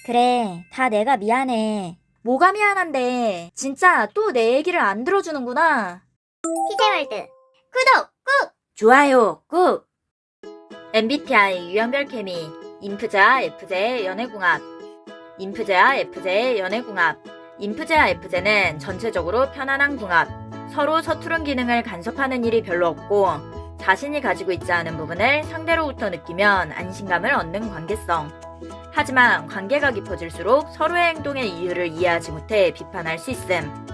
그래, 다 내가 미안해. 뭐가 미안한데? 진짜 또 내 얘기를 안 들어주는구나. 피제월드 구독 꾹! 좋아요, 꾹! MBTI 유형별 케미 인프제와 F제의 연애궁합. 인프제와 F제의 연애궁합. 인프제와 F제는 전체적으로 편안한 궁합. 서로 서투른 기능을 간섭하는 일이 별로 없고 자신이 가지고 있지 않은 부분을 상대로부터 느끼면 안심감을 얻는 관계성. 하지만 관계가 깊어질수록 서로의 행동의 이유를 이해하지 못해 비판할 수 있음.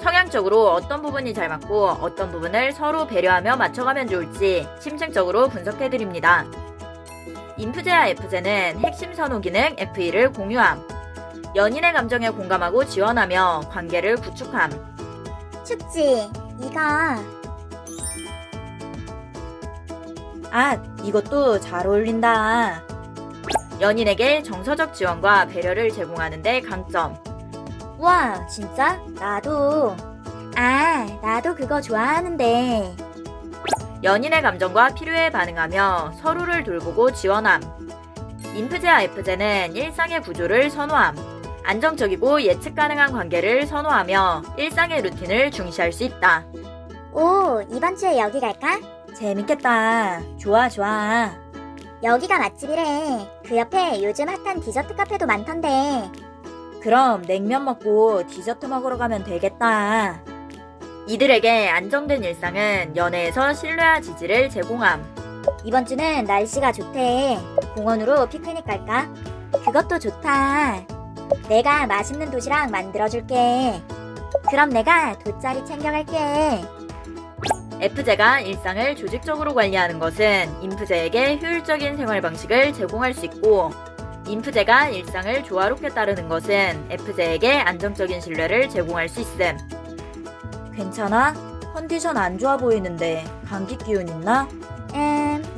성향적으로 어떤 부분이 잘 맞고 어떤 부분을 서로 배려하며 맞춰가면 좋을지 심층적으로 분석해드립니다. 인프제와 F제는 핵심 선호 기능 F1을 공유함. 연인의 감정에 공감하고 지원하며 관계를 구축함. 춥지? 이거 이것도 잘 어울린다. 연인에게 정서적 지원과 배려를 제공하는 데 강점. 와, 진짜? 나도. 나도 그거 좋아하는데. 연인의 감정과 필요에 반응하며 서로를 돌보고 지원함. 인프제와 F제는 일상의 구조를 선호함. 안정적이고 예측 가능한 관계를 선호하며 일상의 루틴을 중시할 수 있다. 오, 이번 주에 여기 갈까? 재밌겠다. 좋아, 좋아. 여기가 맛집이래. 그 옆에 요즘 핫한 디저트 카페도 많던데. 그럼 냉면 먹고 디저트 먹으러 가면 되겠다. 이들에게 안정된 일상은 연애에서 신뢰와 지지를 제공함. 이번 주는 날씨가 좋대. 공원으로 피크닉 갈까? 그것도 좋다. 내가 맛있는 도시락 만들어줄게. 그럼 내가 돗자리 챙겨갈게. F제가 일상을 조직적으로 관리하는 것은 인프제에게 효율적인 생활 방식을 제공할 수 있고, 인프제가 일상을 조화롭게 따르는 것은 F제에게 안정적인 신뢰를 제공할 수 있음. 괜찮아? 컨디션 안 좋아 보이는데 감기 기운 있나?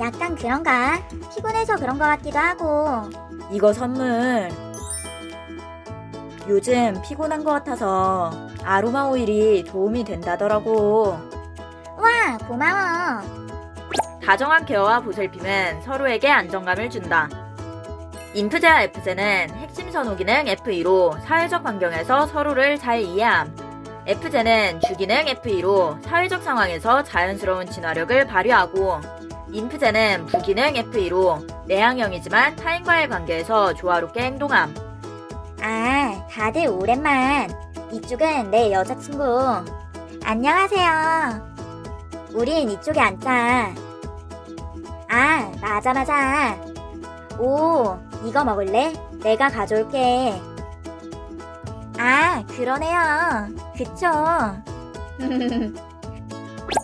약간 그런가? 피곤해서 그런 것 같기도 하고. 이거 선물. 요즘 피곤한 것 같아서 아로마 오일이 도움이 된다더라고. 와, 고마워. 다정한 케어와 보살핌은 서로에게 안정감을 준다. 인프제와 F제는 핵심 선호 기능 F2로 사회적 환경에서 서로를 잘 이해함. F제는 주기능 F2로 사회적 상황에서 자연스러운 진화력을 발휘하고, 인프제는 부기능 F2로 내향형이지만 타인과의 관계에서 조화롭게 행동함. 다들 오랜만. 이쪽은 내 여자친구. 안녕하세요. 우린 이쪽에 앉자. 맞아. 오, 이거 먹을래? 내가 가져올게. 그러네요. 그쵸?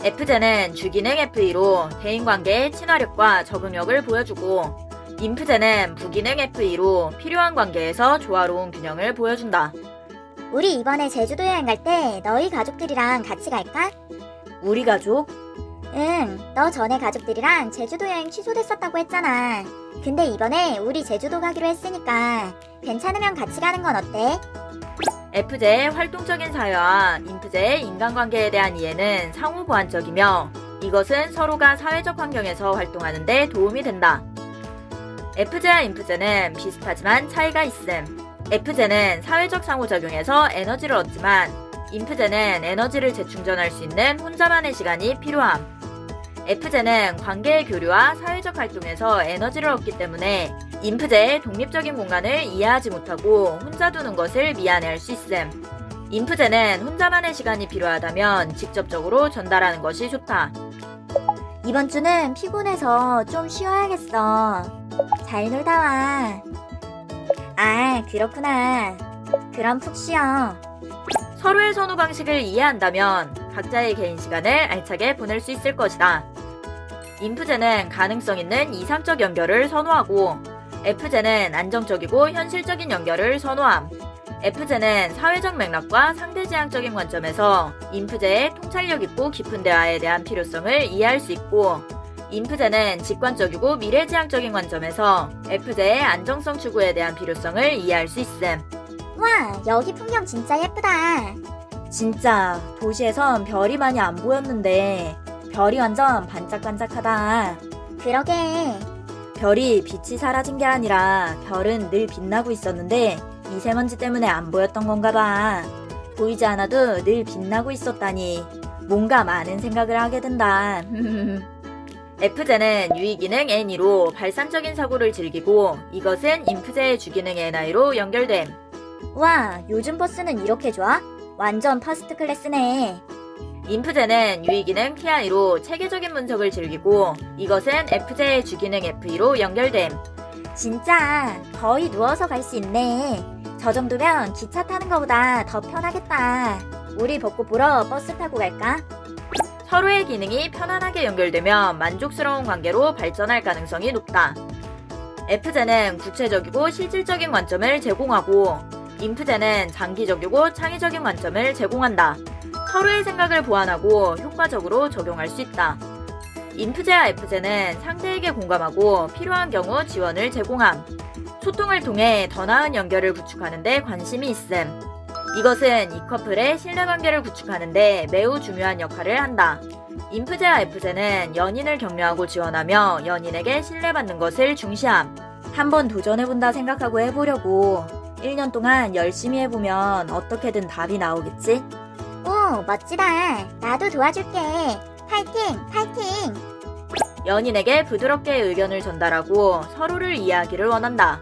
F제는 주기능 F2로 대인관계의 친화력과 적응력을 보여주고, 인프제는 부기능 F2로 필요한 관계에서 조화로운 균형을 보여준다. 우리 이번에 제주도 여행 갈 때 너희 가족들이랑 같이 갈까? 우리 가족? 응, 너 전에 가족들이랑 제주도 여행 취소됐었다고 했잖아. 근데 이번에 우리 제주도 가기로 했으니까 괜찮으면 같이 가는 건 어때? F제의 활동적인 사회와 인프제의 인간관계에 대한 이해는 상호 보완적이며, 이것은 서로가 사회적 환경에서 활동하는 데 도움이 된다. F제와 인프제는 비슷하지만 차이가 있음. F제는 사회적 상호작용에서 에너지를 얻지만, 인프제는 에너지를 재충전할 수 있는 혼자만의 시간이 필요함. F제는 관계의 교류와 사회적 활동에서 에너지를 얻기 때문에 인프제의 독립적인 공간을 이해하지 못하고 혼자 두는 것을 미안해할 수 있음. 인프제는 혼자만의 시간이 필요하다면 직접적으로 전달하는 것이 좋다. 이번 주는 피곤해서 좀 쉬어야겠어. 잘 놀다 와. 그렇구나. 그럼 푹 쉬어. 서로의 선호 방식을 이해한다면 각자의 개인 시간을 알차게 보낼 수 있을 것이다. 인프제는 가능성 있는 이상적 연결을 선호하고, F제는 안정적이고 현실적인 연결을 선호함. F제는 사회적 맥락과 상대지향적인 관점에서 인프제의 통찰력 있고 깊은 대화에 대한 필요성을 이해할 수 있고, 인프제는 직관적이고 미래지향적인 관점에서 F제의 안정성 추구에 대한 필요성을 이해할 수 있음. 와, 여기 풍경 진짜 예쁘다. 진짜 도시에선 별이 많이 안 보였는데 별이 완전 반짝반짝하다. 그러게. 별이 빛이 사라진 게 아니라 별은 늘 빛나고 있었는데 미세먼지 때문에 안 보였던 건가 봐. 보이지 않아도 늘 빛나고 있었다니 뭔가 많은 생각을 하게 된다. F제는 유의기능 N2로 발산적인 사고를 즐기고 이것은 인프제의 주기능 NI로 연결됨. 와, 요즘 버스는 이렇게 좋아? 완전 퍼스트 클래스네. 인프제는 유의기능 TI로 체계적인 분석을 즐기고 이것은 F제의 주기능 F2로 연결됨. 진짜 거의 누워서 갈 수 있네. 저 정도면 기차 타는 거보다 더 편하겠다. 우리 벚꽃 보러 버스 타고 갈까? 서로의 기능이 편안하게 연결되면 만족스러운 관계로 발전할 가능성이 높다. F제는 구체적이고 실질적인 관점을 제공하고 인프제는 장기적이고 창의적인 관점을 제공한다. 서로의 생각을 보완하고 효과적으로 적용할 수 있다. 인프제와 F제는 상대에게 공감하고 필요한 경우 지원을 제공함. 소통을 통해 더 나은 연결을 구축하는 데 관심이 있음. 이것은 이 커플의 신뢰관계를 구축하는 데 매우 중요한 역할을 한다. 인프제와 F제는 연인을 격려하고 지원하며 연인에게 신뢰받는 것을 중시함. 한번 도전해본다 생각하고 해보려고 1년 동안 열심히 해보면 어떻게든 답이 나오겠지? 오, 멋지다. 나도 도와줄게. 파이팅, 파이팅. 연인에게 부드럽게 의견을 전달하고 서로를 이해하기를 원한다.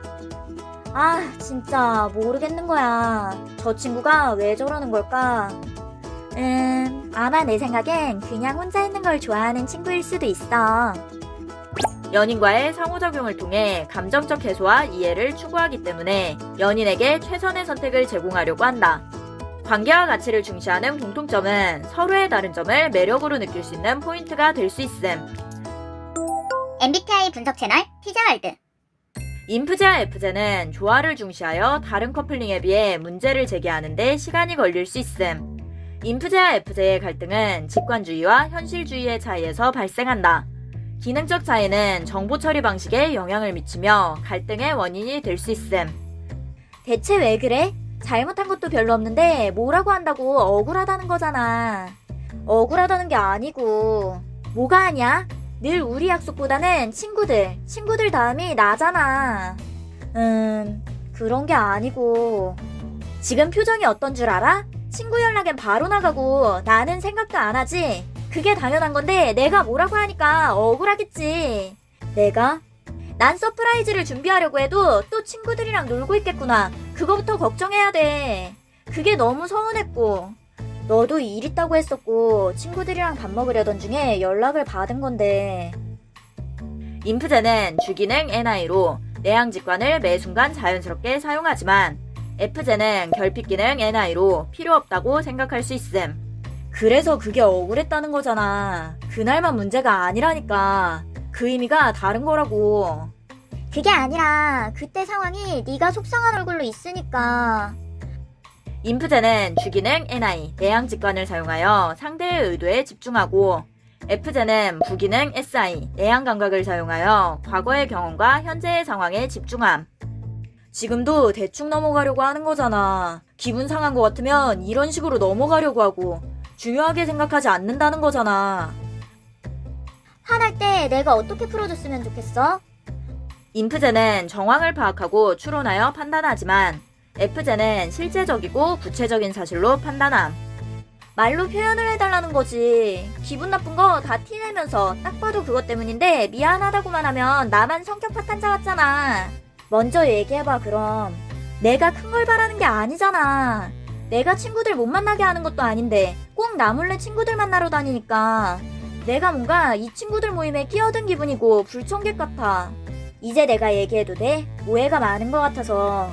아, 진짜 모르겠는 거야. 저 친구가 왜 저러는 걸까? 아마 내 생각엔 그냥 혼자 있는 걸 좋아하는 친구일 수도 있어. 연인과의 상호작용을 통해 감정적 해소와 이해를 추구하기 때문에 연인에게 최선의 선택을 제공하려고 한다. 관계와 가치를 중시하는 공통점은 서로의 다른 점을 매력으로 느낄 수 있는 포인트가 될 수 있음. MBTI 분석 채널 티자월드. 인프제와 F제는 조화를 중시하여 다른 커플링에 비해 문제를 제기하는 데 시간이 걸릴 수 있음. 인프제와 F제의 갈등은 직관주의와 현실주의의 차이에서 발생한다. 기능적 차이는 정보 처리 방식에 영향을 미치며 갈등의 원인이 될 수 있음. 대체 왜 그래? 잘못한 것도 별로 없는데 뭐라고 한다고 억울하다는 거잖아. 억울하다는 게 아니고. 뭐가 아니야? 늘 우리 약속보다는 친구들 다음이 나잖아. 그런 게 아니고. 지금 표정이 어떤 줄 알아? 친구 연락엔 바로 나가고 나는 생각도 안 하지. 그게 당연한 건데 내가 뭐라고 하니까 억울하겠지. 난 서프라이즈를 준비하려고 해도 또 친구들이랑 놀고 있겠구나. 그거부터 걱정해야 돼. 그게 너무 서운했고. 너도 일 있다고 했었고 친구들이랑 밥 먹으려던 중에 연락을 받은 건데. 인프제는 주기능 NI로 내향직관을 매 순간 자연스럽게 사용하지만 F제는 결핍기능 NI로 필요 없다고 생각할 수 있음. 그래서 그게 억울했다는 거잖아. 그날만 문제가 아니라니까. 그 의미가 다른 거라고. 그게 아니라 그때 상황이 네가 속상한 얼굴로 있으니까. 인프제는 주기능 NI, 내향직관을 사용하여 상대의 의도에 집중하고 F제는 부기능 SI, 내향감각을 사용하여 과거의 경험과 현재의 상황에 집중함. 지금도 대충 넘어가려고 하는 거잖아. 기분 상한 거 같으면 이런 식으로 넘어가려고 하고 중요하게 생각하지 않는다는 거잖아. 화날 때 내가 어떻게 풀어줬으면 좋겠어? 인프제는 정황을 파악하고 추론하여 판단하지만 F제는 실제적이고 구체적인 사실로 판단함. 말로 표현을 해달라는 거지. 기분 나쁜 거 다 티내면서 딱 봐도 그것 때문인데 미안하다고만 하면 나만 성격 파탄자 같잖아. 먼저 얘기해봐 그럼. 내가 큰 걸 바라는 게 아니잖아. 내가 친구들 못 만나게 하는 것도 아닌데 꼭 나 몰래 친구들 만나러 다니니까 내가 뭔가 이 친구들 모임에 끼어든 기분이고 불청객 같아. 이제 내가 얘기해도 돼? 오해가 많은 것 같아서.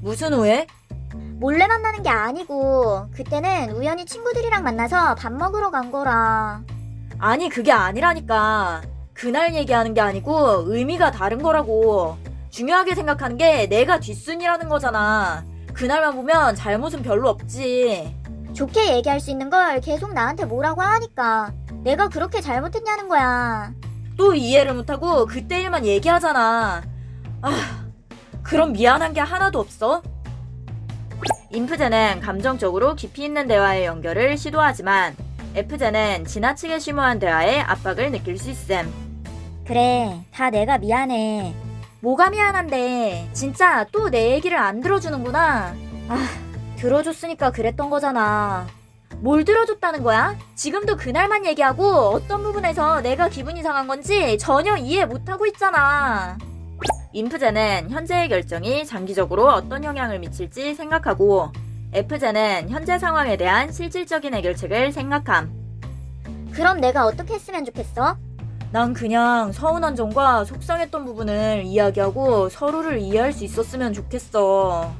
무슨 오해? 몰래 만나는 게 아니고 그때는 우연히 친구들이랑 만나서 밥 먹으러 간 거라. 아니 그게 아니라니까. 그날 얘기하는 게 아니고 의미가 다른 거라고. 중요하게 생각하는 게 내가 뒷순이라는 거잖아. 그날만 보면 잘못은 별로 없지. 좋게 얘기할 수 있는 걸 계속 나한테 뭐라고 하니까 내가 그렇게 잘못했냐는 거야. 또 이해를 못하고 그때 일만 얘기하잖아. 그럼 미안한 게 하나도 없어? 인프제는 감정적으로 깊이 있는 대화의 연결을 시도하지만 F제는 지나치게 심오한 대화에 압박을 느낄 수 있음. 그래, 다 내가 미안해. 뭐가 미안한데, 진짜 또 내 얘기를 안 들어주는구나. 아, 들어줬으니까 그랬던 거잖아. 뭘 들어줬다는 거야? 지금도 그날만 얘기하고 어떤 부분에서 내가 기분이 상한 건지 전혀 이해 못하고 있잖아. 인프제는 현재의 결정이 장기적으로 어떤 영향을 미칠지 생각하고 F제는 현재 상황에 대한 실질적인 해결책을 생각함. 그럼 내가 어떻게 했으면 좋겠어? 난 그냥 서운한 점과 속상했던 부분을 이야기하고 서로를 이해할 수 있었으면 좋겠어.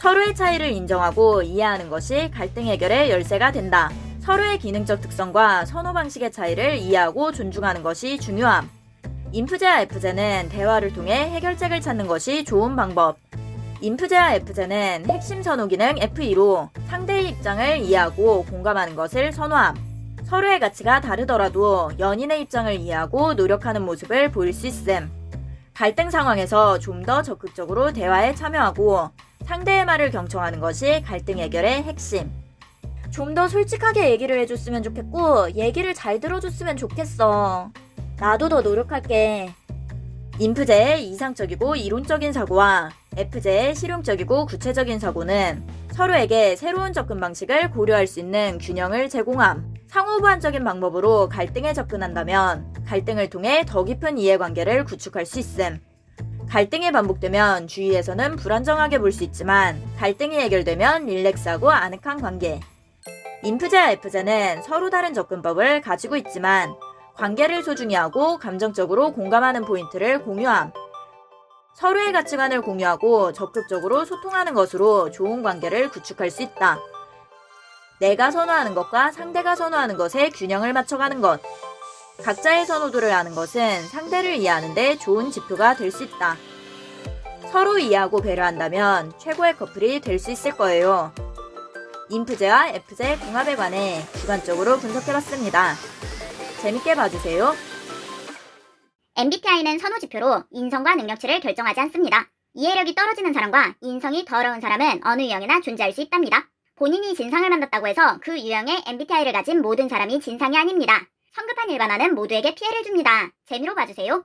서로의 차이를 인정하고 이해하는 것이 갈등 해결의 열쇠가 된다. 서로의 기능적 특성과 선호 방식의 차이를 이해하고 존중하는 것이 중요함. 인프제와 F제는 대화를 통해 해결책을 찾는 것이 좋은 방법. 인프제와 F제는 핵심 선호 기능 F2로 상대의 입장을 이해하고 공감하는 것을 선호함. 서로의 가치가 다르더라도 연인의 입장을 이해하고 노력하는 모습을 보일 수 있음. 갈등 상황에서 좀 더 적극적으로 대화에 참여하고 상대의 말을 경청하는 것이 갈등 해결의 핵심. 좀 더 솔직하게 얘기를 해줬으면 좋겠고, 얘기를 잘 들어줬으면 좋겠어. 나도 더 노력할게. 인프제의 이상적이고 이론적인 사고와 F제의 실용적이고 구체적인 사고는 서로에게 새로운 접근 방식을 고려할 수 있는 균형을 제공함. 상호보완적인 방법으로 갈등에 접근한다면 갈등을 통해 더 깊은 이해관계를 구축할 수 있음. 갈등이 반복되면 주위에서는 불안정하게 볼 수 있지만 갈등이 해결되면 릴렉스하고 아늑한 관계. 인프제와 F제는 서로 다른 접근법을 가지고 있지만 관계를 소중히 하고 감정적으로 공감하는 포인트를 공유함. 서로의 가치관을 공유하고 적극적으로 소통하는 것으로 좋은 관계를 구축할 수 있다. 내가 선호하는 것과 상대가 선호하는 것의 균형을 맞춰가는 것. 각자의 선호도를 아는 것은 상대를 이해하는 데 좋은 지표가 될 수 있다. 서로 이해하고 배려한다면 최고의 커플이 될 수 있을 거예요. 인프제와 F제 궁합에 관해 주관적으로 분석해봤습니다. 재밌게 봐주세요. MBTI는 선호지표로 인성과 능력치를 결정하지 않습니다. 이해력이 떨어지는 사람과 인성이 더러운 사람은 어느 유형이나 존재할 수 있답니다. 본인이 진상을 만났다고 해서 그 유형의 MBTI를 가진 모든 사람이 진상이 아닙니다. 성급한 일반화는 모두에게 피해를 줍니다. 재미로 봐주세요.